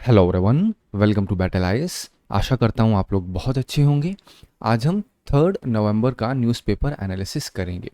Hello everyone, welcome to battle IAS. आशा करता हूँ आप लोग बहुत अच्छे होंगे। आज हम 3 नवंबर का न्यूज़पेपर एनालिसिस करेंगे।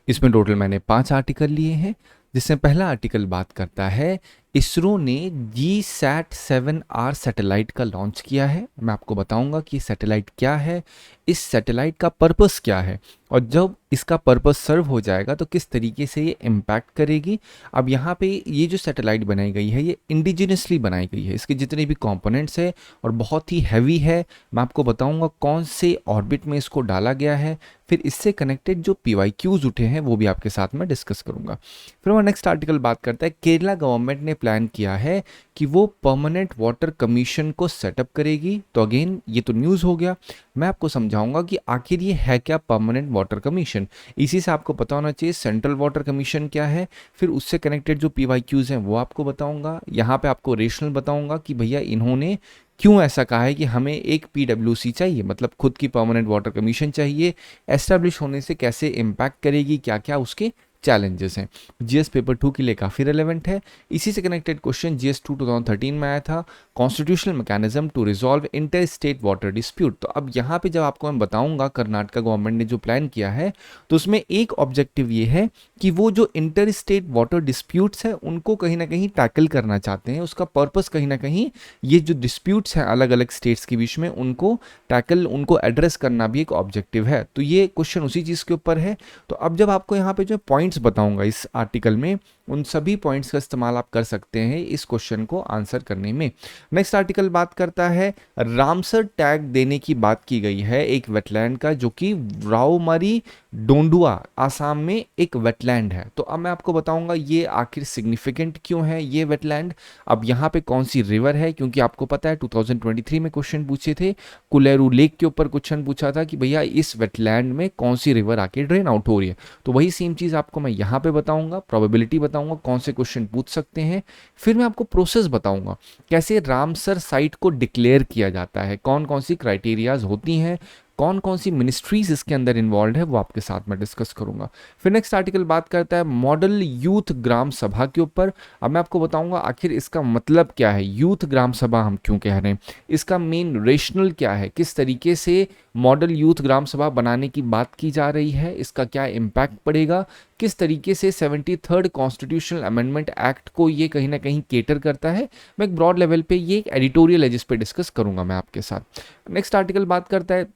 इसमें टोटल मैंने 5 आर्टिकल लिए हैं, जिसमें पहला आर्टिकल बात करता है इसरो ने GSAT-7R सैटेलाइट का लॉन्च किया है। मैं आपको बताऊंगा कि सैटेलाइट क्या है, इस सैटेलाइट का पर्पस क्या है और जब इसका पर्पस सर्व हो जाएगा तो किस तरीके से ये इम्पैक्ट करेगी। अब यहाँ पे ये जो सैटेलाइट बनाई गई है ये इंडिजिनसली बनाई गई है, इसके जितने भी कंपोनेंट्स है और बहुत ही हैवी है। मैं आपको बताऊंगा कौन से ऑर्बिट में इसको डाला गया है, फिर इससे कनेक्टेड जो PYQs उठे हैं वो भी आपके साथ में डिस्कस करूंगा। फिर हमारा नेक्स्ट आर्टिकल बात करता है केरला गवर्नमेंट ने प्लान किया है कि वो परमानेंट वाटर कमीशन को सेटअप करेगी। तो अगेन ये तो न्यूज़ हो गया, मैं आपको समझाऊंगा कि आखिर ये है क्या परमानेंट वाटर कमीशन। इसी से आपको पता होना चाहिए सेंट्रल वाटर कमीशन क्या है, फिर उससे कनेक्टेड जो PYQs हैं वो आपको बताऊंगा। यहाँ पे आपको रेशनल बताऊंगा कि भैया इन्होंने क्यों ऐसा कहा है कि हमें एक PWC चाहिए, मतलब खुद की परमानेंट वाटर कमीशन चाहिए, एस्टेब्लिश होने से कैसे इम्पैक्ट करेगी, क्या क्या उसके चैलेंजेस हैं। GS पेपर 2 के लिए काफ़ी रेलेवेंट है। इसी से कनेक्टेड क्वेश्चन GS 2 2013 में आया था, constitutional mechanism to resolve inter state water dispute. तो अब यहाँ पे जब आपको मैं बताऊंगा कर्नाटका गवर्नमेंट ने जो प्लान किया है तो उसमें एक ऑब्जेक्टिव ये है कि वो जो इंटर स्टेट वाटर डिस्प्यूट्स हैं उनको कहीं ना कहीं टैकल करना चाहते हैं। उसका पर्पस कहीं ना कहीं ये जो डिस्प्यूट्स हैं अलग अलग स्टेट्स के बीच में उनको टैकल, उनको एड्रेस करना भी एक ऑब्जेक्टिव है। तो ये क्वेश्चन उसी चीज़ के ऊपर है। तो अब जब आपको यहाँ पे जो पॉइंट्स बताऊंगा इस आर्टिकल में, उन सभी पॉइंट्स का इस्तेमाल आप कर सकते हैं इस क्वेश्चन को आंसर करने में। नेक्स्ट आर्टिकल बात करता है रामसर टैग देने की बात की गई है एक वेटलैंड का, जो कि रावमारी डोंडुआ आसाम में एक वेटलैंड है। तो अब मैं आपको बताऊंगा ये आखिर सिग्निफिकेंट क्यों है ये वेटलैंड। अब यहाँ पे कौन सी रिवर है, क्योंकि आपको पता है 2023 में क्वेश्चन पूछे थे, कुलेरू लेक के ऊपर क्वेश्चन पूछा था कि भैया इस वेटलैंड में कौन सी रिवर आके ड्रेन आउट हो रही है। तो वही सेम चीज़ आपको मैं यहाँ पे बताऊंगा, प्रोबेबिलिटी बताऊंगा कौन से क्वेश्चन पूछ सकते हैं। फिर मैं आपको प्रोसेस बताऊंगा कैसे रामसर साइट को डिक्लेयर किया जाता है, कौन कौन सी क्राइटेरियाज होती हैं, कौन कौन सी मिनिस्ट्रीज इसके अंदर इन्वॉल्व है, वो आपके साथ में डिस्कस करूंगा। फिर नेक्स्ट आर्टिकल बात करता है मॉडल यूथ ग्राम सभा के ऊपर। अब मैं आपको बताऊंगा आखिर इसका मतलब क्या है, यूथ ग्राम सभा हम क्यों कह रहे हैं, इसका मेन रेशनल क्या है, किस तरीके से मॉडल यूथ ग्राम सभा बनाने की बात की जा रही है, इसका क्या इम्पैक्ट पड़ेगा, किस तरीके से 73rd कॉन्स्टिट्यूशनल अमेंडमेंट एक्ट को ये कहीं ना कहीं केटर करता है। मैं एक ब्रॉड लेवल पे ये एक एडिटोरियल है जिस पे डिस्कस करूंगा मैं आपके साथ। नेक्स्ट आर्टिकल बात करता है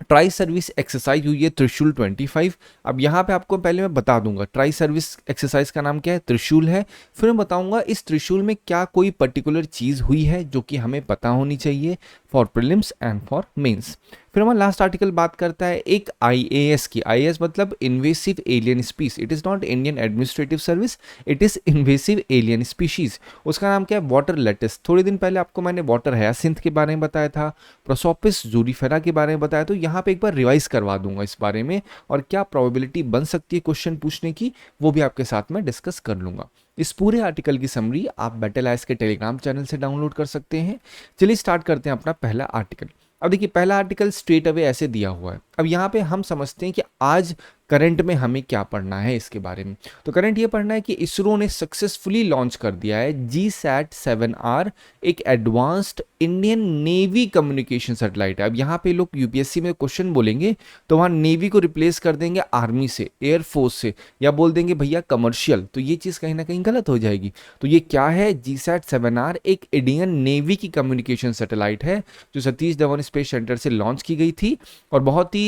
ट्राई सर्विस एक्सरसाइज हुई है त्रिशूल 25। अब यहाँ पे आपको पहले मैं बता दूंगा ट्राई सर्विस एक्सरसाइज का नाम क्या है, त्रिशूल है। फिर मैं बताऊंगा इस त्रिशूल में क्या कोई पर्टिकुलर चीज हुई है जो कि हमें पता होनी चाहिए for prelims and for mains. फिर हमारा लास्ट आर्टिकल बात करता है एक IAS की, IAS मतलब invasive alien species, it is not Indian administrative service, it is invasive alien species. उसका नाम क्या है, वाटर लेटिस। थोड़े दिन पहले आपको मैंने वाटर हयासिंथ के बारे में बताया था, प्रोसोपिस जूरीफेरा के बारे में बताया, तो यहाँ पे एक बार रिवाइज करवा दूंगा इस बारे में और क्या प्रोबेबिलिटी बन सकती है क्वेश्चन पूछने की वो भी आपके साथ में डिस्कस कर लूंगा। इस पूरे आर्टिकल की समरी आप बैटल आईएएस के टेलीग्राम चैनल से डाउनलोड कर सकते हैं। चलिए स्टार्ट करते हैं अपना पहला आर्टिकल। अब देखिए पहला आर्टिकल स्ट्रेट अवे ऐसे दिया हुआ है। अब यहाँ पे हम समझते हैं कि आज करंट में हमें क्या पढ़ना है इसके बारे में। तो करंट ये पढ़ना है कि इसरो ने सक्सेसफुली लॉन्च कर दिया है GSAT-7R, एक advanced Indian navy communication satellite है। अब यहाँ पे लोग UPSC में क्वेश्चन बोलेंगे तो वहाँ नेवी को रिप्लेस कर देंगे आर्मी से, एयरफोर्स से, या बोल देंगे भैया कमर्शियल, तो ये चीज़ कहीं ना कहीं गलत हो जाएगी। तो ये क्या है, GSAT-7R एक इंडियन नेवी की कम्युनिकेशन सैटेलाइट है जो सतीश धवन स्पेस सेंटर से लॉन्च की गई थी और बहुत ही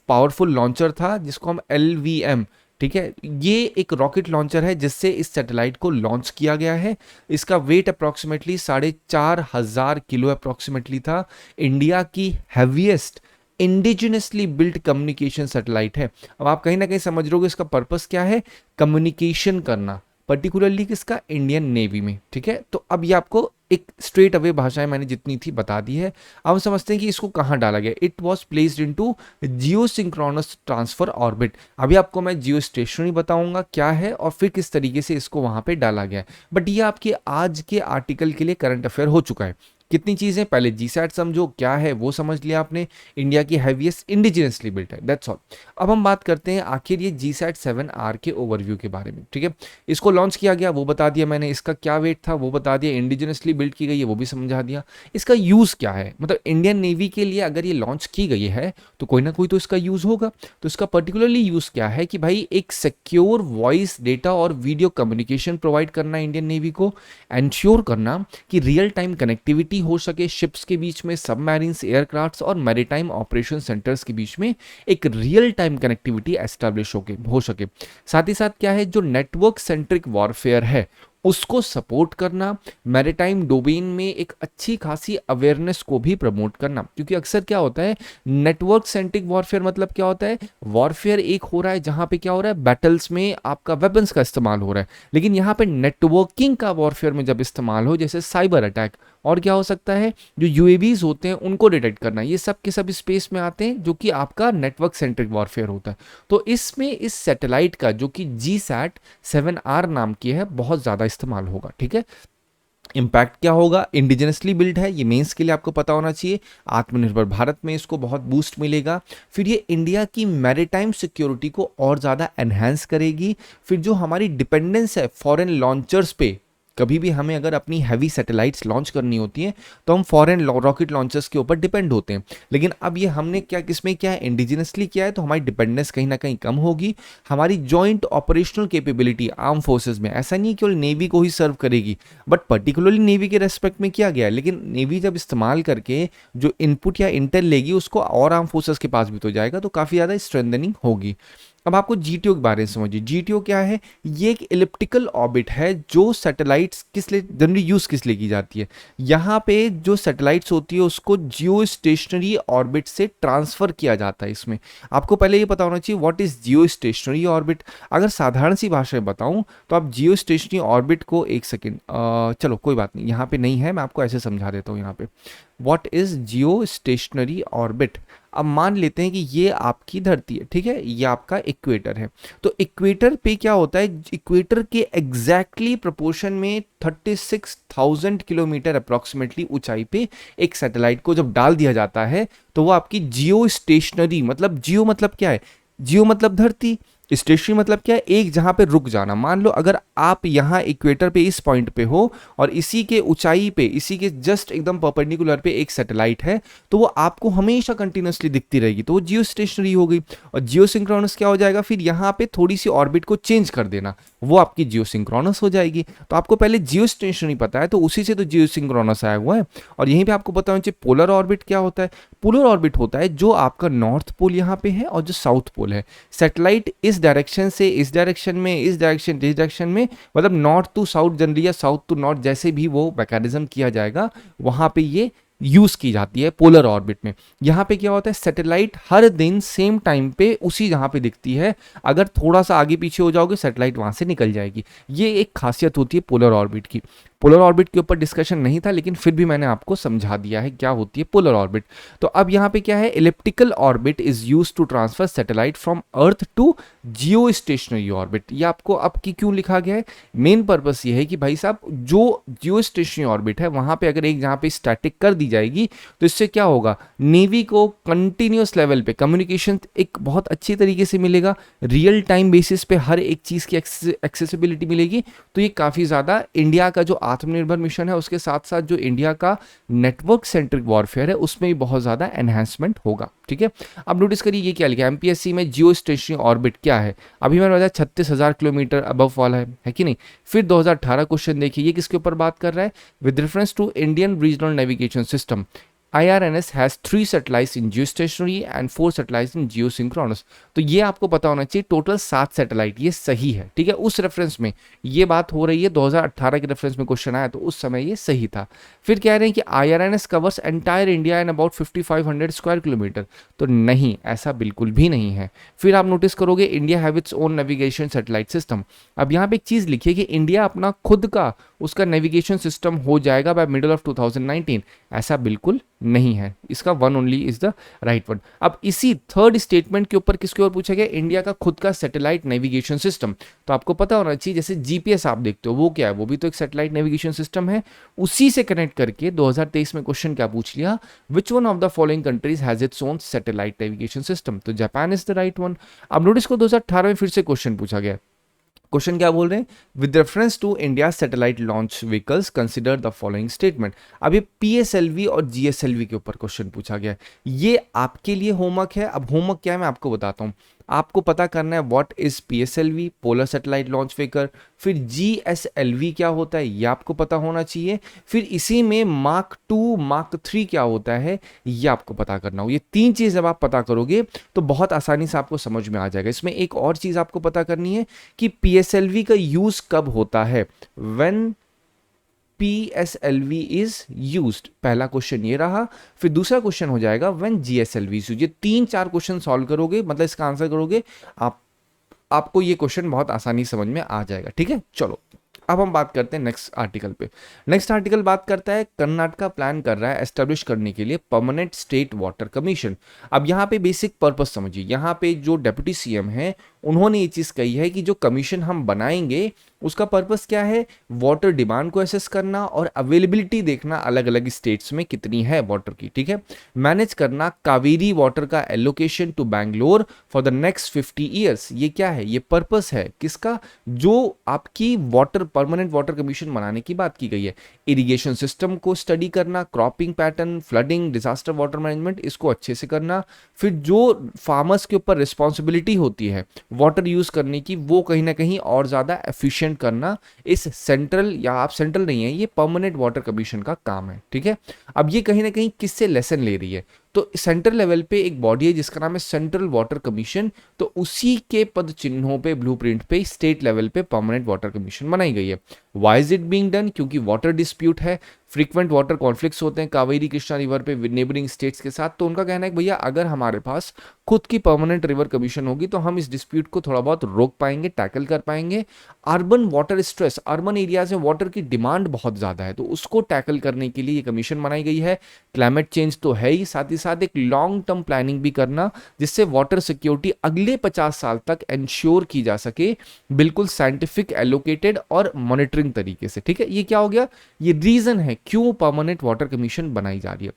पावरफुल लॉन्चर था जिसको हम LVM, ठीक है, ये एक रॉकेट लॉन्चर है जिससे इस सैटेलाइट को लॉन्च किया गया है। इसका वेट अप्रॉक्सीमेटली 4,500 किलो अप्रॉक्सीमेटली था। इंडिया की heaviest indigenously built communication satellite है। अब आप कहीं ना कहीं समझ रहे हो इसका पर्पस क्या है, कम्युनिकेशन करना, पर्टिकुलरली किसका, इंडियन नेवी में, ठीक है। तो अब ये आपको एक स्ट्रेट अवे भाषाएं मैंने जितनी थी बता दी है। अब हम समझते हैं कि इसको कहाँ डाला गया, it was placed into geosynchronous transfer orbit. अभी आपको मैं जियो स्टेशनरी बताऊंगा क्या है और फिर किस तरीके से इसको वहां पे डाला गया है, बट ये आपके आज के आर्टिकल के लिए करंट अफेयर हो चुका है। कितनी चीज़ें, पहले जीसैट समझो क्या है वो समझ लिया आपने, इंडिया की हैवीएस्ट इंडिजिनसली बिल्ट है, दैट्स ऑल। अब हम बात करते हैं आखिर ये जीसैट 7R के ओवरव्यू के बारे में, ठीक है। इसको लॉन्च किया गया वो बता दिया मैंने, इसका क्या वेट था वो बता दिया, इंडिजिनसली बिल्ट की गई है वो भी समझा दिया। इसका यूज़ क्या है, मतलब इंडियन नेवी के लिए अगर ये लॉन्च की गई है तो कोई ना कोई तो इसका यूज़ होगा। तो इसका पर्टिकुलरली यूज़ क्या है कि भाई एक सिक्योर वॉइस, डेटा और वीडियो कम्युनिकेशन प्रोवाइड करना इंडियन नेवी को, एंश्योर करना कि रियल टाइम कनेक्टिविटी हो सके शिप्स के बीच में, सबमरीन्स, एयरक्राफ्ट्स और मैरीटाइम ऑपरेशन सेंटर्स के बीच में एक रियल टाइम कनेक्टिविटी एस्टैब्लिश हो सके। साथ ही साथ क्या है, जो नेटवर्क सेंट्रिक वॉरफेयर है उसको सपोर्ट करना, मैरीटाइम डोमेन में एक अच्छी खासी अवेयरनेस को भी प्रमोट करना। क्योंकि अक्सर क्या होता है, नेटवर्क सेंट्रिक वॉरफेयर मतलब क्या होता है, वॉरफेयर एक हो रहा है जहां पे क्या हो रहा है, बैटल्स में आपका वेपन्स का इस्तेमाल हो रहा है, लेकिन यहाँ पे नेटवर्किंग का वॉरफेयर में जब इस्तेमाल हो, जैसे साइबर अटैक, और क्या हो सकता है, जो यूएवीज होते हैं उनको डिटेक्ट करना, ये सब के सब स्पेस में आते हैं, जो कि आपका नेटवर्क सेंट्रिक वॉरफेयर होता है। तो इसमें इस सैटेलाइट का जो कि जीसैट 7R नाम की है बहुत ज़्यादा इस्तेमाल होगा, ठीक है। इम्पैक्ट क्या होगा, इंडिजिनसली बिल्ड है, ये मेंस के लिए आपको पता होना चाहिए, आत्मनिर्भर भारत में इसको बहुत बूस्ट मिलेगा। फिर ये इंडिया की मैरीटाइम सिक्योरिटी को और ज़्यादा एनहांस करेगी। फिर जो हमारी डिपेंडेंस है फॉरेन लॉन्चर्स पे, कभी भी हमें अगर अपनी हैवी सैटेलाइट्स लॉन्च करनी होती हैं तो हम फॉरेन रॉकेट लॉन्चर्स के ऊपर डिपेंड होते हैं, लेकिन अब ये हमने क्या किसमें किया है, इंडिजिनसली किया है, तो हमारी डिपेंडेंस कहीं ना कहीं कम होगी। हमारी joint operational capability arm forces में, ऐसा नहीं केवल नेवी को ही सर्व करेगी, बट पर्टिकुलरली नेवी के रेस्पेक्ट में किया गया है, लेकिन नेवी जब इस्तेमाल करके जो इनपुट या इंटेल लेगी उसको और आर्म फोर्सेस के पास भी तो जाएगा, तो काफ़ी ज़्यादा स्ट्रेंथनिंग होगी। अब आपको जीटीओ के बारे में समझिए, जीटीओ क्या है, ये एक इलिप्टिकल ऑर्बिट है जो सैटेलाइट्स किस लिए जनरली यूज़ किस लिए की जाती है, यहाँ पे जो सैटेलाइट्स होती है उसको जियो स्टेशनरी ऑर्बिट से ट्रांसफ़र किया जाता है। इसमें आपको पहले ये पता होना चाहिए what is Jio stationery orbit. अगर साधारण सी भाषा में बताऊँ तो आप जियो स्टेशनरी ऑर्बिट को, एक सेकेंड, चलो कोई बात नहीं, यहाँ पे नहीं है, मैं आपको ऐसे समझा देता हूँ। यहाँ पे what is Jio stationery orbit, अब मान लेते हैं कि ये आपकी धरती है, ठीक है, ये आपका इक्वेटर है, तो इक्वेटर पे क्या होता है, इक्वेटर के एग्जैक्टली प्रोपोर्शन में 36,000 किलोमीटर अप्रॉक्सीमेटली ऊंचाई पे एक सैटेलाइट को जब डाल दिया जाता है तो वो आपकी जियो स्टेशनरी, मतलब जियो मतलब क्या है, जियो मतलब धरती, स्टेशनरी मतलब क्या है, एक जहां पे रुक जाना। मान लो अगर आप यहाँ इक्वेटर पे इस पॉइंट पे हो और इसी के ऊंचाई पे, इसी के जस्ट एकदम परपेंडिकुलर पे एक सैटेलाइट है, तो वो आपको हमेशा कंटिन्यूसली दिखती रहेगी, तो वो जियो स्टेशनरी हो गई। और जियो सिंक्रोनस क्या हो जाएगा, फिर यहाँ पे थोड़ी सी ऑर्बिट को चेंज कर देना, वो आपकी जियो सिंक्रोनस हो जाएगी। तो आपको पहले जियो स्टेशनरी पता है तो उसी से तो जियो सिंक्रोनस आया हुआ है। और यहीं पे आपको पता होना चाहिए पोलर ऑर्बिट क्या होता है। पोलर ऑर्बिट होता है जो आपका नॉर्थ पोल यहाँ पे है और जो साउथ पोल है, सैटेलाइट इस डायरेक्शन से इस डायरेक्शन में, इस डायरेक्शन में, मतलब नॉर्थ टू साउथ जनरली या साउथ टू नॉर्थ, जैसे भी वो मैकेनिज्म किया जाएगा वहां पे ये यूज की जाती है पोलर ऑर्बिट में। यहाँ पे क्या होता है, सैटेलाइट हर दिन सेम टाइम पे उसी जहाँ पे दिखती है, अगर थोड़ा सा आगे पीछे हो जाओगे सैटेलाइट वहां से निकल जाएगी। ये एक खासियत होती है पोलर ऑर्बिट की। पोलर ऑर्बिट के ऊपर डिस्कशन नहीं था, लेकिन फिर भी मैंने आपको समझा दिया है क्या होती है पोलर ऑर्बिट। तो अब यहाँ पे क्या है, elliptical orbit is use to transfer satellite from earth to geostationary orbit. ये आपको अब की क्यों लिखा गया है, मेन पर्पस ये है कि भाई साहब जो जियो स्टेशनरी ऑर्बिट है वहां पे अगर एक जहाँ पे स्टैटिक कर दी जाएगी तो इससे क्या होगा, नेवी को कंटिन्यूस लेवल पे कम्युनिकेशन एक बहुत अच्छी तरीके से मिलेगा, रियल टाइम बेसिस पे हर एक चीज़ की एक्सेसिबिलिटी मिलेगी। तो ये काफ़ी ज़्यादा इंडिया का जो आत्मनिर्भर मिशन है उसके साथ साथ जो इंडिया का नेटवर्क सेंट्रिक वॉरफेयर है उसमें भी बहुत ज़्यादा एनहांसमेंट होगा, ठीक है। अब नोटिस करिए ये क्या लिखा है एमपीएससी में, जियो स्टेशनरी ऑर्बिट क्या है, अभी मैंने बताया 36,000 किलोमीटर अबव वाला है कि नहीं। फिर 2018 क्वेश्चन देखिए, ये किसके ऊपर बात कर रहा है, with reference to Indian regional navigation system IRNS has 3 satellites in geostationary and 4 satellites in geosynchronous। तो ये आपको पता होना चाहिए, टोटल 7 सैटेलाइट, ये सही है, ठीक है। उस रेफरेंस में ये बात हो रही है, 2018 के रेफरेंस में क्वेश्चन आया तो उस समय ये सही था। फिर कह रहे हैं कि IRNS covers entire India in about 5500 square kilometre, तो नहीं, ऐसा बिल्कुल भी नहीं है। फिर आप नोटिस करोगे India have its own navigation satellite system. अब यहाँ पे एक चीज़ लिखिए कि इंडिया अपना खुद का उसका नेविगेशन सिस्टम हो जाएगा बाय मिडल ऑफ 2019, ऐसा बिल्कुल नहीं है, इसका one only is the right one. अब इसी थर्ड स्टेटमेंट के ऊपर किसके और पूछा गया, इंडिया का खुद का सैटेलाइट नेविगेशन सिस्टम। तो आपको पता होना चाहिए, जैसे जीपीएस आप देखते हो वो क्या है, वो भी तो एक सैटेलाइट नेविगेशन सिस्टम है। उसी से कनेक्ट करके 2023 में क्वेश्चन क्या पूछ लिया, which one of the following countries has its own satellite navigation system, तो Japan is the right one. अब नोटिस को 2018 में फिर से क्वेश्चन पूछा गया। क्वेश्चन क्या बोल रहे हैं, with reference to India satellite launch vehicles consider the following statement. अब ये पीएसएलवी और जीएसएलवी के ऊपर क्वेश्चन पूछा गया है, ये आपके लिए होमवर्क है। अब होमवर्क क्या है मैं आपको बताता हूं, आपको पता करना है what is PSLV, polar satellite launch vehicle, फिर जीएसएलवी क्या होता है ये आपको पता होना चाहिए, फिर इसी में मार्क 2 मार्क 3 क्या होता है ये आपको पता करना हो। ये तीन चीज जब आप पता करोगे तो बहुत आसानी से आपको समझ में आ जाएगा। इसमें एक और चीज आपको पता करनी है कि पीएसएलवी का यूज कब होता है, व्हेन PSLV इज यूज्ड, पहला क्वेश्चन ये रहा। फिर दूसरा क्वेश्चन हो जाएगा व्हेन GSLV इज यूज्ड। ये 3-4 क्वेश्चन सॉल्व करोगे, मतलब इसका आंसर करोगे आपको ये क्वेश्चन बहुत आसानी समझ में आ जाएगा। ठीक है, चलो अब हम बात करते हैं नेक्स्ट आर्टिकल पे। नेक्स्ट आर्टिकल बात करता है कर्नाटका प्लान कर रहा है एस्टेब्लिश करने के लिए परमानेंट स्टेट वाटर कमीशन। अब यहाँ पे बेसिक पर्पस समझिए, यहाँ पे जो डेप्यूटी सीएम है उन्होंने ये चीज कही है कि जो कमीशन हम बनाएंगे उसका पर्पस क्या है, वाटर डिमांड को एसेस करना और अवेलेबिलिटी देखना अलग अलग स्टेट्स में कितनी है वाटर की। ठीक है, मैनेज करना कावेरी वाटर का allocation to Bangalore for the next 50 years. ये क्या है, ये पर्पस है किसका, जो आपकी वाटर परमानेंट वाटर कमीशन बनाने की बात की गई है। इरिगेशन सिस्टम को स्टडी करना, cropping pattern, flooding, disaster water management, इसको अच्छे से करना। फिर जो फार्मर्स के ऊपर रिस्पॉन्सिबिलिटी होती है वाटर यूज करने की, वो कहीं ना कहीं और ज्यादा एफिशिएंट करना इस सेंट्रल, या आप सेंट्रल नहीं है, ये परमानेंट वाटर कमीशन का काम है। ठीक है, अब ये कहीं ना कहीं किससे लेसन ले रही है, तो सेंट्रल लेवल पे एक बॉडी है जिसका नाम है सेंट्रल वाटर कमीशन, तो उसी के पद चिन्हों पे ब्लूप्रिंट पे स्टेट लेवल पे परमानेंट वाटर कमीशन बनाई गई है। Why is it being done, क्योंकि वाटर डिस्प्यूट है, फ्रीक्वेंट वाटर कॉन्फ्लिक्ट्स होते हैं कावेरी कृष्णा रिवर पे नेबरिंग स्टेट्स के साथ। तो उनका कहना है कि भैया अगर हमारे पास खुद की परमानेंट रिवर कमीशन होगी तो हम इस डिस्प्यूट को थोड़ा बहुत रोक पाएंगे, टैकल कर पाएंगे। Urban water stress, urban areas में वाटर की डिमांड बहुत ज्यादा है, तो उसको टैकल करने के लिए ये कमीशन बनाई गई है। क्लाइमेट चेंज तो है ही, साथ ही साथ एक लॉन्ग टर्म प्लानिंग भी करना जिससे वाटर सिक्योरिटी अगले 50 साल तक इंश्योर की जा सके, बिल्कुल साइंटिफिक, एलोकेटेड और मॉनिटरिंग तरीके से। ठीक है, ये क्या हो गया, ये रीजन है क्यों परमानेंट वाटर कमीशन बनाई जा रही है।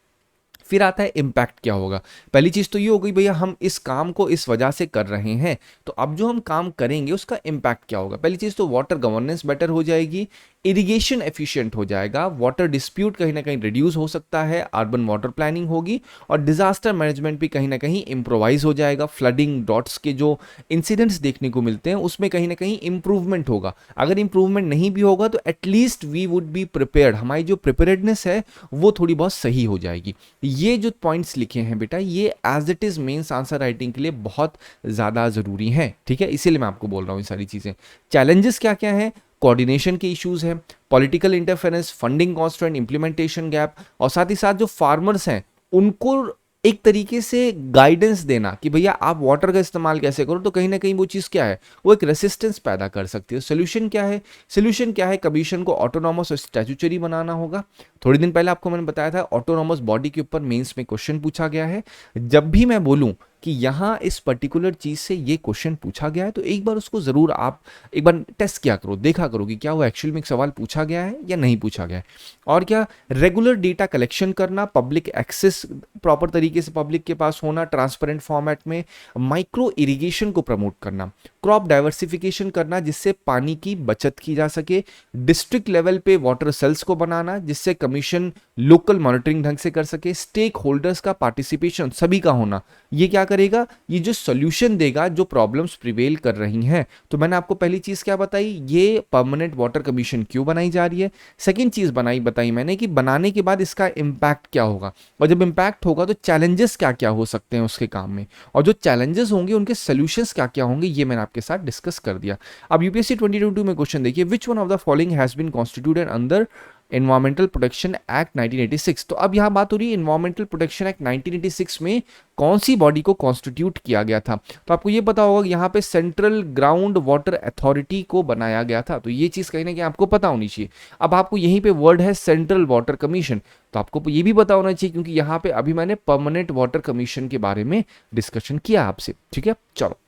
फिर आता है इम्पैक्ट क्या होगा। पहली चीज तो ये हो गई भैया हम इस काम को इस वजह से कर रहे हैं, तो अब जो हम काम करेंगे उसका इम्पैक्ट क्या होगा। पहली चीज तो वाटर गवर्नेंस बेटर हो जाएगी, इरिगेशन एफिशिएंट हो जाएगा, वाटर डिस्प्यूट कहीं ना कहीं रिड्यूस हो सकता है, अर्बन वाटर प्लानिंग होगी और डिजास्टर मैनेजमेंट भी कहीं ना कहीं इम्प्रोवाइज हो जाएगा। फ्लडिंग, डॉट्स के जो इंसिडेंट्स देखने को मिलते हैं उसमें कहीं ना कहीं इंप्रूवमेंट होगा। अगर इंप्रूवमेंट नहीं भी होगा तो at least we would be prepared, हमारी जो प्रिपेयर्डनेस है वो थोड़ी बहुत सही हो जाएगी। ये जो पॉइंट्स लिखे हैं बेटा ये as it is mains answer writing के लिए बहुत ज्यादा जरूरी है। ठीक है, इसीलिए मैं आपको बोल रहा हूं ये सारी चीजें। चैलेंजेस क्या क्या है, कोऑर्डिनेशन के इश्यूज हैं, political interference, funding constraint, implementation gap, और साथ ही साथ जो फार्मर्स हैं उनको एक तरीके से गाइडेंस देना कि भैया आप वाटर का इस्तेमाल कैसे करो, तो कहीं ना कहीं वो चीज़ क्या है, वो एक रेसिस्टेंस पैदा कर सकती है। सोल्यूशन क्या है, सोल्यूशन क्या है, कमीशन को ऑटोनॉमस और स्टैट्यूटरी बनाना होगा। थोड़ी दिन पहले आपको मैंने बताया था ऑटोनॉमस बॉडी के ऊपर मेंस में क्वेश्चन पूछा गया है। जब भी मैं बोलूं कि यहां इस पर्टिकुलर चीज से ये क्वेश्चन पूछा गया है तो एक बार उसको जरूर आप एक बार टेस्ट किया करो, देखा करो कि क्या वो एक्चुअल में एक सवाल पूछा गया है या नहीं पूछा गया है। और क्या, रेगुलर डेटा कलेक्शन करना, पब्लिक एक्सेस प्रॉपर तरीके से पब्लिक के पास होना, ट्रांसपेरेंट फॉर्मेट में, माइक्रो इरिगेशन को प्रमोट करना, क्रॉप डाइवर्सिफिकेशन करना जिससे पानी की बचत की जा सके, डिस्ट्रिक्ट लेवल पे वाटर सेल्स को बनाना जिससे कमीशन लोकल मॉनिटरिंग ढंग से कर सके, स्टेक होल्डर्स का पार्टिसिपेशन सभी का होना। ये क्या करेगा, ये जो सॉल्यूशन देगा जो प्रॉब्लम्स प्रिवेल कर रही हैं। तो मैंने आपको पहली चीज क्या बताई, ये परमानेंट वाटर कमीशन क्यों बनाई जा रही है। सेकंड चीज बताई मैंने कि बनाने के बाद इसका इंपैक्ट क्या होगा, और जब इंपैक्ट होगा तो चैलेंजेस क्या क्या हो सकते हैं उसके काम में, और जो चैलेंजेस होंगे उनके सोल्यूशंस क्या क्या होंगे, ये मैंने आपके साथ डिस्कस कर दिया। अब यूपीएससी 2022 में क्वेश्चन देखिए, which one of the following has been constituted under environmental protection act 1986। तो अब यहाँ बात हो रही है एनवायरमेंटल प्रोटेक्शन एक्ट 1986 में कौन सी बॉडी को कॉन्स्टिट्यूट किया गया था। तो आपको ये पता होगा कि यहाँ पे सेंट्रल ग्राउंड वाटर अथॉरिटी को बनाया गया था, तो ये चीज़ कहीं ना कहीं आपको पता होनी चाहिए। अब आपको यहीं पे वर्ड है सेंट्रल वाटर कमीशन, तो आपको ये भी पता होना चाहिए क्योंकि यहाँ पे अभी मैंने परमानेंट वाटर कमीशन के बारे में डिस्कशन किया आपसे, ठीक है। चलो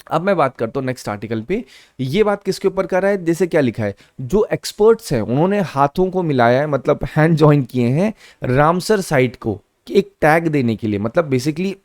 अब मैं बात करता हूँ नेक्स्ट आर्टिकल पे। ये बात किसके ऊपर कर रहा है, जैसे क्या लिखा है, जो एक्सपर्ट्स हैं उन्होंने हाथों को मिलाया है, मतलब हैंड जॉइन किए हैं रामसर साइट को एक टैग देने के लिए। मतलब बेसिकली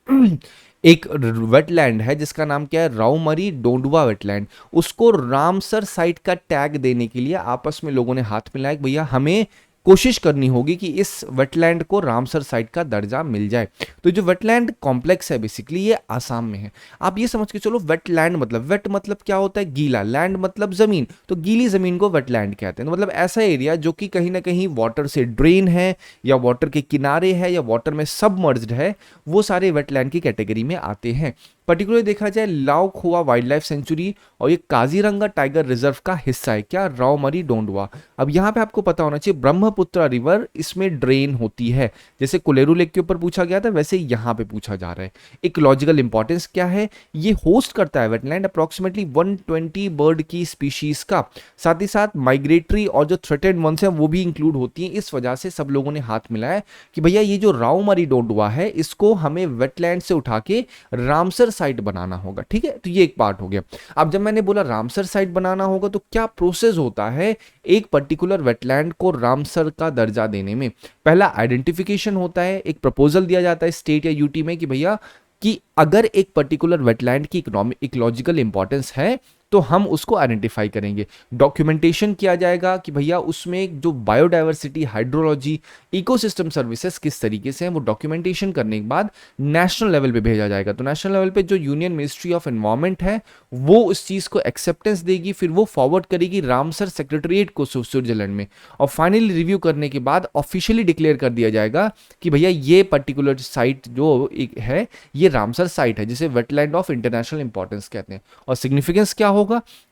एक वेटलैंड है जिसका नाम क्या है, राउमरी डोंडवा वेटलैंड, उसको रामसर साइट का टैग देने के लिए आपस में लोगों ने हाथ मिलाया कि भैया हमें कोशिश करनी होगी कि इस वेटलैंड को रामसर साइट का दर्जा मिल जाए। तो जो वेटलैंड कॉम्प्लेक्स है बेसिकली ये आसाम में है। आप ये समझ के चलो वेटलैंड मतलब, वेट मतलब क्या होता है गीला, लैंड मतलब जमीन, तो गीली जमीन को वेटलैंड कहते हैं। तो मतलब ऐसा एरिया जो कि कहीं ना कहीं वाटर से ड्रेन है या वाटर के किनारे है या वाटर में सबमर्ज्ड है, वो सारे वेटलैंड की कैटेगरी में आते हैं। पर्टिकुलर देखा जाए लाओखुआ वाइल्ड लाइफ सेंचुरी और ये काजीरंगा टाइगर रिजर्व का हिस्सा है क्या, रावमरी डोंडवा। अब यहाँ पे आपको पता होना चाहिए ब्रह्मपुत्र रिवर इसमें ड्रेन होती है, जैसे कोलेरू लेक के ऊपर पूछा गया था वैसे यहाँ पे पूछा जा रहा है। इकोलॉजिकल इंपॉर्टेंस क्या है, ये होस्ट करता है वेटलैंड अप्रोक्सीमेटली 120 बर्ड की स्पीशीज का, साथ ही साथ माइग्रेटरी और जो थ्रेटेड वंस हैं वो भी इंक्लूड होती हैं। इस वजह से सब लोगों ने हाथ मिलाया कि भैया ये जो रावमरी डोंडवा है इसको हमें वेटलैंड से उठा के रामसर साइट बनाना होगा, ठीक है। तो ये एक पार्ट हो गया। अब जब मैंने बोला रामसर साइट बनाना होगा तो क्या प्रोसेस होता है एक पर्टिकुलर वेटलैंड को रामसर का दर्जा देने में। पहला आइडेंटिफिकेशन होता है, एक प्रपोजल दिया जाता है स्टेट या यूटी में कि भैया कि अगर एक पर्टिकुलर वेटलैंड की इकोलॉजिकल इंपॉर्टेंस है तो हम उसको आइडेंटिफाई करेंगे। डॉक्यूमेंटेशन किया जाएगा कि भैया उसमें जो बायोडाइवर्सिटी, हाइड्रोलॉजी, इकोसिस्टम सर्विसेज किस तरीके से हैं, वो डॉक्यूमेंटेशन करने के बाद नेशनल लेवल पे भेजा जाएगा। तो नेशनल लेवल पे जो यूनियन मिनिस्ट्री ऑफ एनवायरनमेंट है वो उस चीज़ को एक्सेप्टेंस देगी, फिर वो फॉरवर्ड करेगी रामसर सेक्रेटरीट को स्विट्जरलैंड में, और फाइनली रिव्यू करने के बाद ऑफिशियली डिक्लेयर कर दिया जाएगा कि भैया ये पर्टिकुलर साइट जो एक है ये रामसर साइट है, जिसे वेटलैंड ऑफ इंटरनेशनल इंपॉर्टेंस कहते हैं। और सिग्निफिकेंस क्या होगा,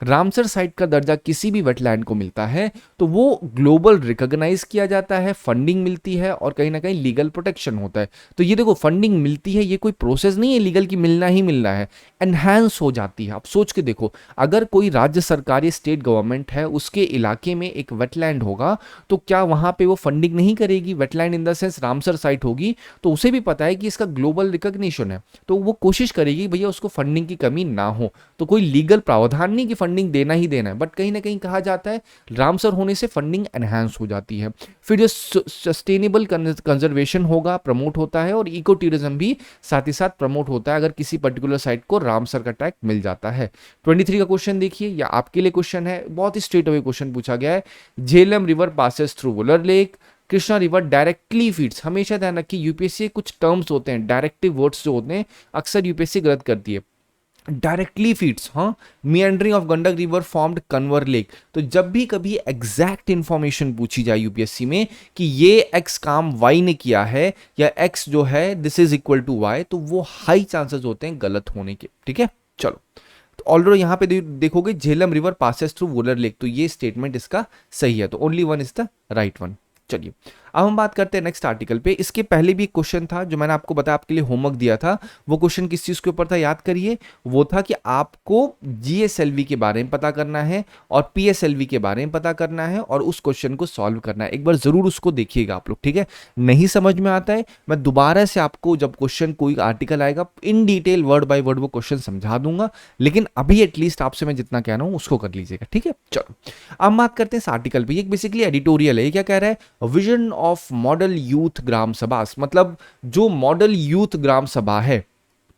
रामसर साइट का दर्जा किसी भी वेटलैंड को मिलता है तो वो ग्लोबल रिकॉग्नाइज किया जाता है, फंडिंग मिलती है और कहीं ना कहीं लीगल प्रोटेक्शन होता है। तो ये देखो फंडिंग मिलती है, ये कोई प्रोसेस नहीं है लीगल की मिलना ही मिलना है, एनहांस हो जाती है। आप सोच के देखो अगर कोई राज्य सरकार या स्टेट गवर्नमेंट है उसके इलाके में एक वेटलैंड होगा तो क्या वहां पे वो फंडिंग नहीं करेगी, wetland in the sense Ramsar site होगी तो उसे भी पता है कि इसका ग्लोबल रिकॉग्निशन है, तो वो कोशिश करेगी भैया उसको फंडिंग की कमी ना हो। तो कोई लीगल प्रावधान नहीं कि फंडिंग देना ही देना है, बट कहीं ना कहीं कहा जाता है रामसर होने से फंडिंग एनहांस हो जाती है। फिर जो सस्टेनेबल कंजर्वेशन होगा प्रमोट होता है और इको टूरिज्म भी साथ ही साथ प्रमोट होता है अगर किसी पर्टिकुलर साइट को रामसर का टैग मिल जाता है। 23 का क्वेश्चन देखिए, या आपके लिए क्वेश्चन है, बहुत ही स्ट्रेट अवे क्वेश्चन पूछा गया है। Jhelum river passes through Wular lake, Krishna river directly feeds, हमेशा ध्यान रखिए यूपीएससी कुछ टर्म्स होते हैं डायरेक्टिव वर्ड्स जो होते हैं अक्सर यूपीएससी गलत करती है। डायरेक्टली फीड्स, हाँ, meandering of Gandak river formed Kanwar lake. तो जब भी कभी एग्जैक्ट इंफॉर्मेशन पूछी जाए यूपीएससी में कि ये एक्स काम वाई ने किया है या एक्स जो है this is equal to Y, तो वो हाई चांसेस होते हैं गलत होने के, ठीक है। चलो तो ऑलरेडी यहाँ पे देखोगे Jhelum river passes through Wular lake, तो ये स्टेटमेंट इसका सही है, तो only one is the right one. चलिए अब हम बात करते हैं नेक्स्ट आर्टिकल पे। इसके पहले भी एक क्वेश्चन था जो मैंने आपको बताया, आपके लिए होमवर्क दिया था। वो क्वेश्चन किस चीज के ऊपर था याद करिए, वो था कि आपको जीएसएलवी के बारे में पता करना है और पीएसएलवी के बारे में पता करना है और उस क्वेश्चन को सॉल्व करना है। एक बार जरूर उसको देखिएगा आप लोग, ठीक है। नहीं समझ में आता है मैं दोबारा से आपको जब क्वेश्चन कोई आर्टिकल आएगा in detail word by word वो क्वेश्चन समझा दूंगा, लेकिन अभी एटलीस्ट आपसे मैं जितना कह रहा हूं उसको कर लीजिएगा, ठीक है। चलो अब बात करते हैं इस आर्टिकल पे। ये बेसिकली एडिटोरियल है। ये क्या कह रहा है, विजन ऑफ मॉडल यूथ ग्राम सभा, मतलब जो मॉडल यूथ ग्राम सभा है,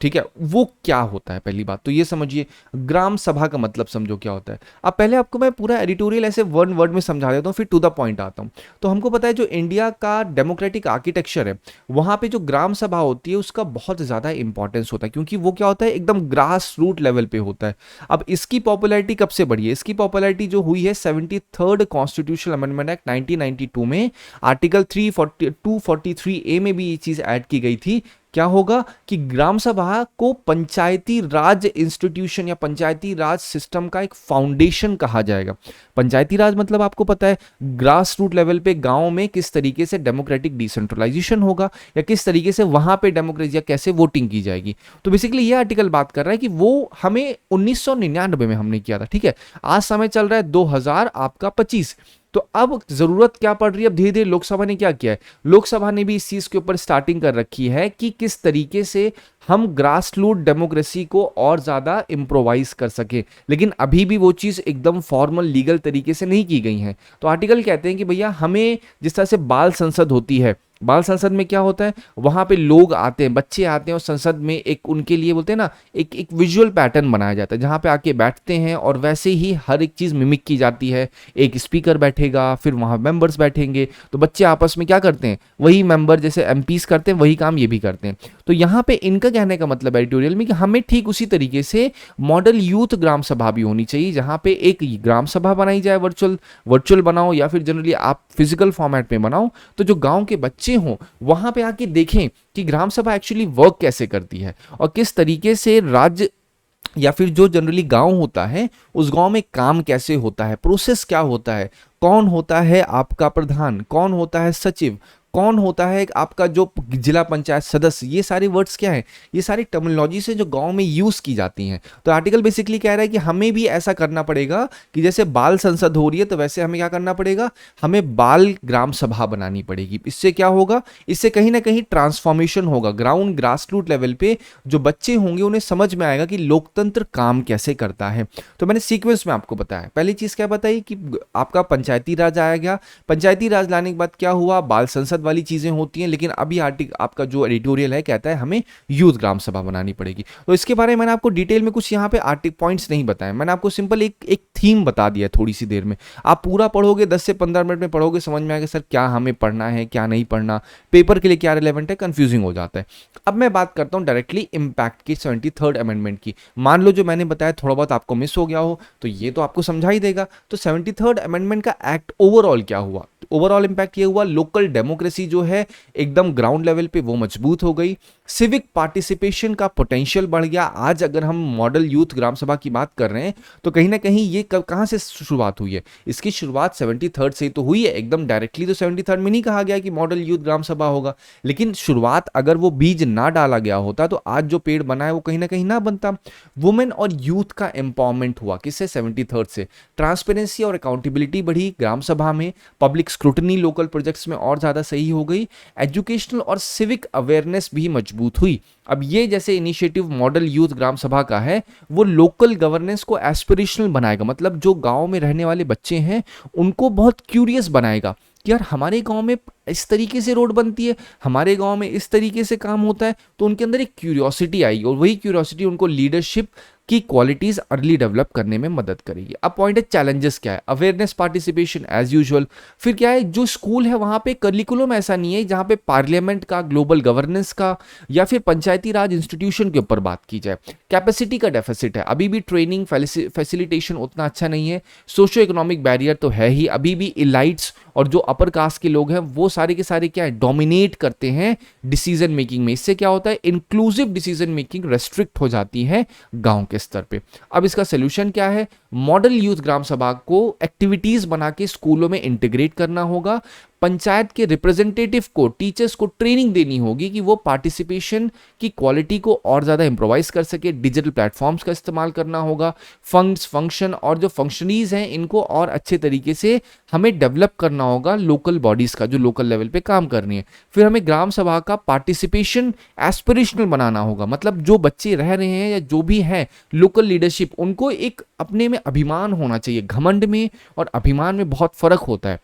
ठीक है, वो क्या होता है। पहली बात तो ये समझिए ग्राम सभा का मतलब समझो क्या होता है। अब पहले आपको मैं पूरा एडिटोरियल ऐसे वन वर्ड में समझा देता हूँ फिर टू द पॉइंट आता हूँ। तो हमको पता है जो इंडिया का डेमोक्रेटिक आर्किटेक्चर है वहां पे जो ग्राम सभा होती है उसका बहुत ज्यादा इंपॉर्टेंस होता है, क्योंकि वो क्या होता है एकदम ग्रास रूट लेवल पे होता है। अब इसकी पॉपुलैरिटी कब से बढ़ी है, इसकी पॉपुलैरिटी जो हुई है 73rd कॉन्स्टिट्यूशनल अमेंडमेंट एक्ट 1992 में आर्टिकल 243A में भी ये चीज ऐड की गई थी क्या होगा कि ग्राम सभा को पंचायती राज इंस्टीट्यूशन या पंचायती राज सिस्टम का एक फाउंडेशन कहा जाएगा। पंचायती राज मतलब आपको पता है ग्रास रूट लेवल पे गांव में किस तरीके से डेमोक्रेटिक डिसेंट्रलाइजेशन होगा या किस तरीके से वहां पे डेमोक्रेसी या कैसे वोटिंग की जाएगी। तो बेसिकली ये आर्टिकल बात कर रहा है कि वो हमें 1999 में हमने किया था, ठीक है। आज समय चल रहा है 2025। तो अब जरूरत क्या पड़ रही है, अब धीरे धीरे लोकसभा ने क्या किया है, लोकसभा ने भी इस चीज के ऊपर स्टार्टिंग कर रखी है कि किस तरीके से हम ग्रास रूट डेमोक्रेसी को और ज्यादा इम्प्रोवाइज कर सके। लेकिन अभी भी वो चीज एकदम फॉर्मल लीगल तरीके से नहीं की गई है। तो आर्टिकल कहते हैं कि भैया हमें जिस तरह से बाल संसद होती है, बाल संसद में क्या होता है, वहां पे लोग आते हैं, बच्चे आते हैं और संसद में एक उनके लिए बोलते हैं ना एक विजुअल पैटर्न बनाया जाता है जहां पे आके बैठते हैं और वैसे ही हर एक चीज मिमिक की जाती है। एक स्पीकर बैठेगा, फिर वहां मेंबर्स बैठेंगे, तो बच्चे आपस में क्या करते हैं, वही मेंबर जैसे एमपीस करते हैं वही काम ये भी करते हैं। तो यहाँ पे इनका कहने का मतलब एडिटोरियल में कि हमें ठीक उसी तरीके से मॉडल यूथ ग्राम सभा भी होनी चाहिए, जहां पे एक ग्राम सभा बनाई जाए, वर्चुअल बनाओ या फिर जनरली आप फिजिकल फॉर्मेट में बनाओ, तो जो गांव के बच्चे हों वहां पे आके देखें कि ग्राम सभा एक्चुअली वर्क कैसे करती है और किस तरीके से राज्य या फिर जो जनरली गांव होता है उस गांव में काम कैसे होता है, प्रोसेस क्या होता है, कौन होता है आपका प्रधान, कौन होता है सचिव, कौन होता है आपका जो जिला पंचायत सदस्य। ये सारे वर्ड्स क्या हैं, ये सारी टर्मिनोलॉजी से जो गांव में यूज की जाती हैं। तो आर्टिकल बेसिकली कह रहा है कि हमें भी ऐसा करना पड़ेगा कि जैसे बाल संसद हो रही है तो वैसे हमें क्या करना पड़ेगा, हमें बाल ग्राम सभा बनानी पड़ेगी। इससे क्या होगा, इससे कहीं ना कहीं ट्रांसफॉर्मेशन होगा ग्राउंड ग्रास रूट लेवल पे। जो बच्चे होंगे उन्हें समझ में आएगा कि लोकतंत्र काम कैसे करता है। तो मैंने सीक्वेंस में आपको बताया, पहली चीज क्या बताई कि आपका पंचायती राज आया गया, पंचायती राज लाने के बाद क्या हुआ, बाल संसद वाली चीजें होती हैं। लेकिन अभी आर्टिकल आपका जो एडिटोरियल है कहता है हमें यूथ ग्राम सभा बनानी पड़ेगी। तो इसके बारे में मैंने आपको डिटेल में कुछ यहाँ पे आर्टिकल पॉइंट्स नहीं बताए, मैंने आपको सिंपल एक थीम बता दिया थोड़ी सी देर में। आप पूरा पढ़ोगे 10 से 15 मिनट में पढ़ोगे, समझ में आएगा सर क्या हमें पढ़ना है क्या नहीं पढ़ना, पेपर के लिए क्या रिलेवेंट है, कंफ्यूजिंग हो जाता है। अब मैं बात करता हूं डायरेक्टली इंपैक्ट की 73rd अमेंडमेंट की। मान लो जो मैंने बताया थोड़ा बहुत आपको मिस हो गया हो तो ये तो आपको समझा ही देगा। तो 73rd अमेंडमेंट का एक्ट ओवरऑल क्या हुआ, ओवरऑल इंपैक्ट ये हुआ, लोकल डेमोक्रेसी जो है एकदम ग्राउंड लेवल पे वो मजबूत हो गई, सिविक पार्टिसिपेशन का पोटेंशियल बढ़ गया। आज अगर हम मॉडल यूथ ग्राम सभा की बात कर रहे हैं तो कहीं ना कहीं ये कहां से शुरुआत हुई है, इसकी शुरुआत 73rd से तो हुई है। एकदम डायरेक्टली तो 73rd में नहीं कहा गया कि मॉडल यूथ ग्राम सभा होगा, लेकिन शुरुआत अगर वो बीज ना डाला गया होता तो आज जो पेड़ बना है वो कहीं ना बनता। वुमेन और यूथ का एम्पावरमेंट हुआ किससे, 73rd से। ट्रांसपेरेंसी और अकाउंटेबिलिटी बढ़ी ग्राम सभा में, पब्लिक स्क्रूटनी लोकल प्रोजेक्ट्स में और ज्यादा सही हो गई, एजुकेशनल और सिविक अवेयरनेस भी मजबूत हुई। अब ये जैसे इनिशिएटिव मॉडल यूथ ग्राम सभा का है वो लोकल गवर्नेंस को एस्पिरेशनल बनाएगा, मतलब जो गांव में रहने वाले बच्चे हैं उनको बहुत क्यूरियस बनाएगा कि यार हमारे गांव में इस तरीके से रोड बनती है, हमारे गांव में इस तरीके से काम होता है। तो उनके अंदर एक क्यूरियोसिटी आएगी और वही क्यूरियोसिटी उनको लीडरशिप की क्वालिटीज अर्ली डेवलप करने में मदद करेगी। अब पॉइंट है चैलेंजेस क्या है, अवेयरनेस पार्टिसिपेशन एज यूजुअल। फिर क्या है, जो स्कूल है वहां पे करिकुलम ऐसा नहीं है जहां पे पार्लियामेंट का, ग्लोबल गवर्नेंस का या फिर पंचायती राज इंस्टीट्यूशन के ऊपर बात की जाए। कैपेसिटी का डेफिसिट है, अभी भी ट्रेनिंग फैसिलिटेशन उतना अच्छा नहीं है। सोशियो इकोनॉमिक बैरियर तो है ही, अभी भी इलाइट्स और जो अपर कास्ट के लोग हैं वो सारे के सारे क्या है, डोमिनेट करते हैं डिसीजन मेकिंग में। इससे क्या होता है, इंक्लूसिव डिसीजन मेकिंग रेस्ट्रिक्ट हो जाती है गांव के स्तर पे। अब इसका सोल्यूशन क्या है, मॉडल यूथ ग्राम सभा को एक्टिविटीज बना के स्कूलों में इंटीग्रेट करना होगा। पंचायत के रिप्रेजेंटेटिव को, टीचर्स को ट्रेनिंग देनी होगी कि वो पार्टिसिपेशन की क्वालिटी को और ज्यादा इंप्रोवाइज कर सके। डिजिटल प्लेटफॉर्म्स का इस्तेमाल करना होगा। फंड्स, फंक्शन और जो फंक्शनरीज हैं इनको और अच्छे तरीके से हमें डेवलप करना होगा लोकल बॉडीज का, जो लोकल लेवल पे काम कर रही है। फिर हमें ग्राम सभा का पार्टिसिपेशन एस्पिरेशनल बनाना होगा, मतलब जो बच्चे रह रहे हैं या जो भी है लोकल लीडरशिप, उनको एक अपने में अभिमान होना चाहिए। घमंड में और अभिमान में बहुत फर्क होता है,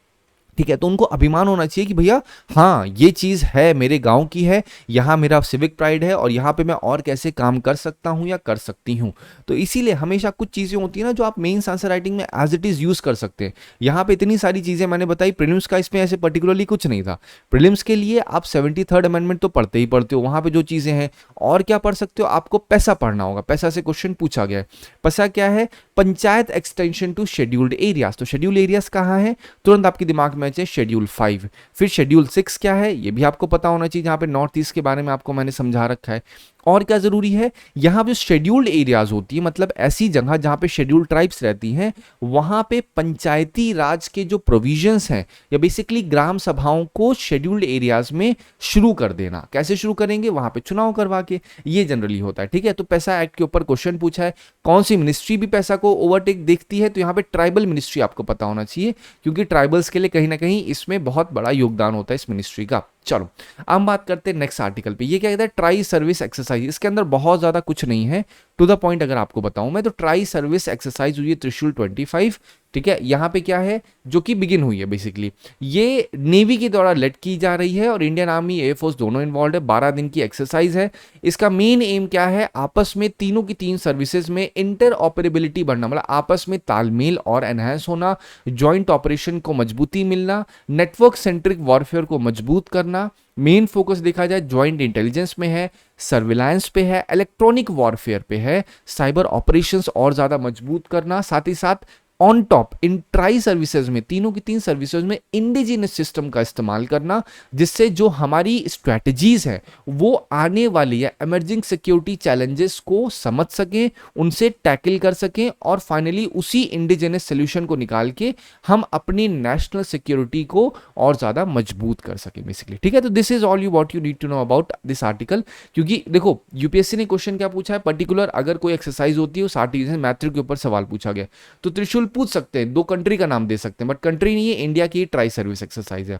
ठीक है। तो उनको अभिमान होना चाहिए कि भैया हाँ ये चीज है मेरे गांव की है, यहाँ मेरा सिविक प्राइड है और यहाँ पे मैं और कैसे काम कर सकता हूँ या कर सकती हूँ। तो इसीलिए हमेशा कुछ चीजें होती है ना जो आप मेंस आंसर राइटिंग में एज इट इज यूज कर सकते हैं। यहाँ पे इतनी सारी चीजें मैंने बताई, प्रीलिम्स का इसमें ऐसे पर्टिकुलरली कुछ नहीं था। प्रीलिम्स के लिए आप 73rd अमेंडमेंट तो पढ़ते ही पढ़ते हो, वहां पे जो चीजें हैं और क्या पढ़ सकते हो, आपको पैसा पढ़ना होगा। पैसा से क्वेश्चन पूछा गया है। पैसा क्या है, panchayat extension to scheduled areas, तो शेड्यूल्ड एरियाज कहाँ है, तुरंत आपके दिमाग में चाहिए शेड्यूल 5। फिर शेड्यूल 6 क्या है, ये भी आपको पता होना चाहिए, जहाँ पे नॉर्थ ईस्ट के बारे में आपको मैंने समझा रखा है। और क्या जरूरी है, यहाँ पे शेड्यूल्ड एरियाज होती है, मतलब ऐसी जगह जहाँ पे शेड्यूल्ड ट्राइब्स रहती हैं, वहाँ पे पंचायती राज के जो प्रोविजंस हैं या बेसिकली ग्राम सभाओं को शेड्यूल्ड एरियाज में शुरू कर देना। कैसे शुरू करेंगे, वहाँ पे चुनाव करवा के, ये जनरली होता है। ठीक है, तो पैसा एक्ट के ऊपर क्वेश्चन पूछा है, कौन सी मिनिस्ट्री भी पैसा को ओवरटेक देखती है, तो यहाँ पे ट्राइबल मिनिस्ट्री आपको पता होना चाहिए, क्योंकि ट्राइबल्स के लिए कहीं ना कहीं इसमें बहुत बड़ा योगदान होता है इस मिनिस्ट्री का। चलो हम बात करते हैं नेक्स्ट आर्टिकल पे। ये क्या कहता है, ट्राई सर्विस एक्सरसाइज। इसके अंदर बहुत ज्यादा कुछ नहीं है, टू द पॉइंट अगर आपको बताऊं मैं, तो ट्राई सर्विस एक्सरसाइज हुई है त्रिशूल 25। ठीक है, यहाँ पे क्या है जो कि बिगिन हुई है, बेसिकली ये नेवी के द्वारा लेड की जा रही है और इंडियन आर्मी एयरफोर्स दोनों इन्वॉल्व है। 12 दिन की एक्सरसाइज है। इसका मेन एम क्या है, आपस में तीनों की तीन सर्विसेज में इंटर ऑपरेबिलिटी बढ़ना, मतलब आपस में तालमेल और एनहांस होना, ज्वाइंट ऑपरेशन को मजबूती मिलना, नेटवर्क सेंट्रिक वॉरफेयर को मजबूत करना। मेन फोकस देखा जाए ज्वाइंट इंटेलिजेंस में है, सर्विलांस पे है, इलेक्ट्रॉनिक वॉरफेयर पे है, साइबर ऑपरेशंस और ज्यादा मजबूत करना, साथ ही साथ on top in tri services में, तीनों की तीन सर्विसेज में इंडिजिनस सिस्टम का इस्तेमाल करना, जिससे जो हमारी स्ट्रैटेजीज है वो आने वाली या इमर्जिंग सिक्योरिटी चैलेंजेस को समझ सकें, उनसे टैकल कर सकें और फाइनली उसी इंडिजिनस सोल्यूशन को निकाल के हम अपनी नेशनल सिक्योरिटी को और ज्यादा मजबूत कर सकें बेसिकली। ठीक है, तो this is all you what you need to know about this article. क्योंकि देखो यूपीएससी ने क्वेश्चन क्या पूछा है, पर्टिकुलर अगर कोई एक्सरसाइज होती है उस आर्टिकल मैथ्रिक के ऊपर सवाल पूछा गया, तो त्रिशूल पूछ सकते हैं, दो कंट्री का नाम दे सकते हैं, बट कंट्री नहीं है, इंडिया की ट्राई सर्विस एक्सरसाइज है।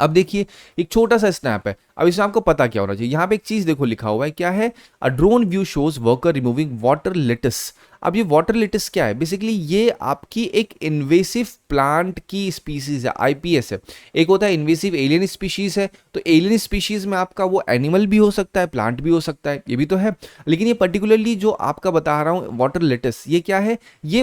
अब देखिए एक छोटा सा स्नैप है, अब इसमें आपको पता क्या होना चाहिए। यहां पे एक चीज देखो लिखा हुआ है, क्या है, a drone view shows worker removing water lettuce. अब ये वाटर लेटिस क्या है, बेसिकली ये आपकी एक इन्वेसिव प्लांट की स्पीसीज है, आईपीएस है। एक होता है इन्वेसिव एलियन स्पीशीज है, तो एलियन स्पीशीज में आपका वो एनिमल भी हो सकता है, प्लांट भी हो सकता है, ये भी तो है। लेकिन ये पर्टिकुलरली जो आपका बता रहा हूं वाटर लेटिस, ये क्या है, ये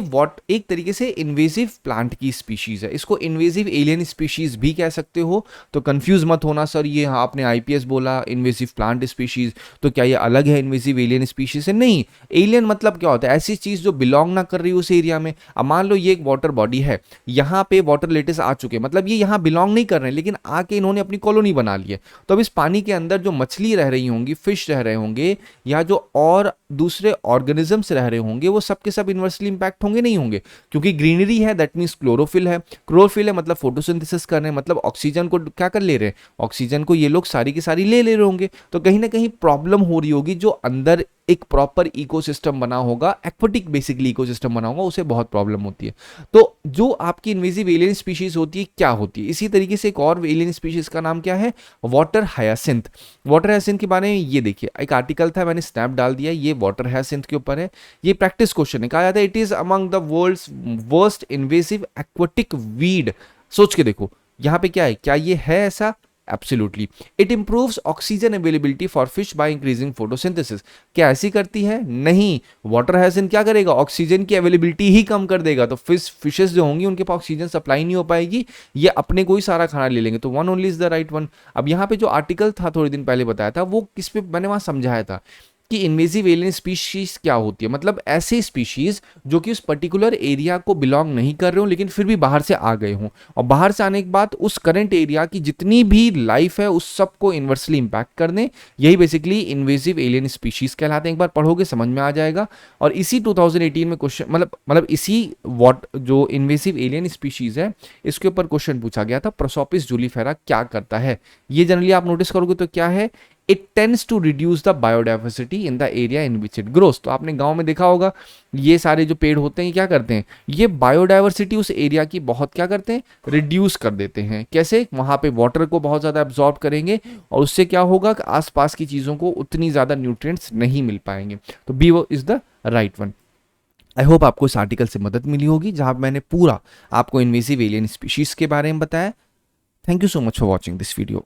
एक तरीके से इन्वेसिव प्लांट की स्पीशीज है। इसको इन्वेसिव एलियन स्पीशीज भी कह सकते हो, तो कंफ्यूज मत होना सर ये आपने आईपीएस बोला इन्वेसिव प्लांट स्पीशीज, तो क्या ये अलग है इन्वेसिव एलियन स्पीशीज से? नहीं, एलियन मतलब क्या होता है, ऐसी चीज जो बिलोंग ना कर रही उस एरिया में। अब मान लो ये एक वाटर बॉडी है, यहां पे वाटर लेटिस आ चुके हैं, मतलब ये यहां बिलोंग नहीं कर रहे हैं, लेकिन आके इन्होंने अपनी कॉलोनी बना ली है। तो अब इस पानी के अंदर जो मछली रह रही होंगी, फिश रह रहे होंगे, या जो और दूसरे ऑर्गेनिजम्स रह रहे होंगे, वो सब के सब इन्वर्सली इंपैक्ट होंगे? नहीं होंगे, क्योंकि ग्रीनरी है, दैट मींस क्लोरोफिल है। क्लोरोफिल है मतलब फोटोसिंथेसिस कर रहे हैं, मतलब ऑक्सीजन को क्या कर ले रहे हैं, ऑक्सीजन को ये लोग सारी की सारी ले रहे होंगे। तो कहीं ना कहीं प्रॉब्लम हो रही होगी, जो अंदर एक प्रॉपर इकोसिस्टम बना होगा, एक्वेटिक बेसिकली इकोसिस्टम बना होगा, उसे बहुत प्रॉब्लम होती है। तो जो आपकी इन्वेसिव एलियन स्पीशीज होती है क्या होती है, इसी तरीके से एक और एलियन स्पीशीज का नाम क्या है, वाटर हायासिंथ। वाटर हायासिंथ के बारे में ये देखिए, एक आर्टिकल था, मैंने स्नैप डाल दिया, ये वाटर हायासिंथ के ऊपर है। ये प्रैक्टिस क्वेश्चन है, कहा जाता है it is among the world's worst invasive aquatic weed. सोच के देखो यहां पे क्या है, क्या ये है ऐसा? Absolutely. It improves oxygen availability for fish by increasing photosynthesis. क्या ऐसी करती है? नहीं। वाटर हायासिंथ क्या करेगा, ऑक्सीजन की अवेलेबिलिटी ही कम कर देगा, तो फिशेस जो होंगी उनके पास ऑक्सीजन सप्लाई नहीं हो पाएगी, ये अपने को ही सारा खाना ले लेंगे, तो one only is the right one. अब यहाँ पे जो आर्टिकल था थोड़े दिन पहले बताया था, वो किस पे मैंने वहां समझाया था कि इन्वेसिव एलियन स्पीशीज क्या होती है, मतलब ऐसे स्पीशीज जो कि उस पर्टिकुलर एरिया को बिलोंग नहीं कर रहे हो, लेकिन फिर भी बाहर से आ गए हों, और बाहर से आने के बाद उस करंट एरिया की जितनी भी लाइफ है उस सबको इन्वर्सली इंपैक्ट कर दें। यही बेसिकली इन्वेसिव एलियन स्पीशीज कहलाते हैं। एक बार पढ़ोगे समझ में आ जाएगा। और इसी 2018 में क्वेश्चन मतलब इसी जो इन्वेसिव एलियन स्पीशीज है इसके ऊपर क्वेश्चन पूछा गया था, प्रोसोपिस जूलीफेरा क्या करता है। ये जनरली आप नोटिस करोगे तो क्या है, it tends to reduce the biodiversity in the area in which it grows. तो आपने गांव में देखा होगा ये सारे जो पेड़ होते हैं ये क्या करते हैं, ये बायोडाइवर्सिटी उस एरिया की बहुत क्या करते हैं, रिड्यूस कर देते हैं। कैसे? वहां पे वाटर को बहुत ज्यादा एब्जॉर्ब करेंगे और उससे क्या होगा कि आसपास की चीजों को उतनी ज्यादा न्यूट्रिएंट्स नहीं मिल पाएंगे। तो B is the right one. I hope आपको इस आर्टिकल से मदद मिली होगी, जहां मैंने पूरा आपको इन्वेसिव एलियन स्पीशीज के बारे में बताया। Thank you so much for watching this video.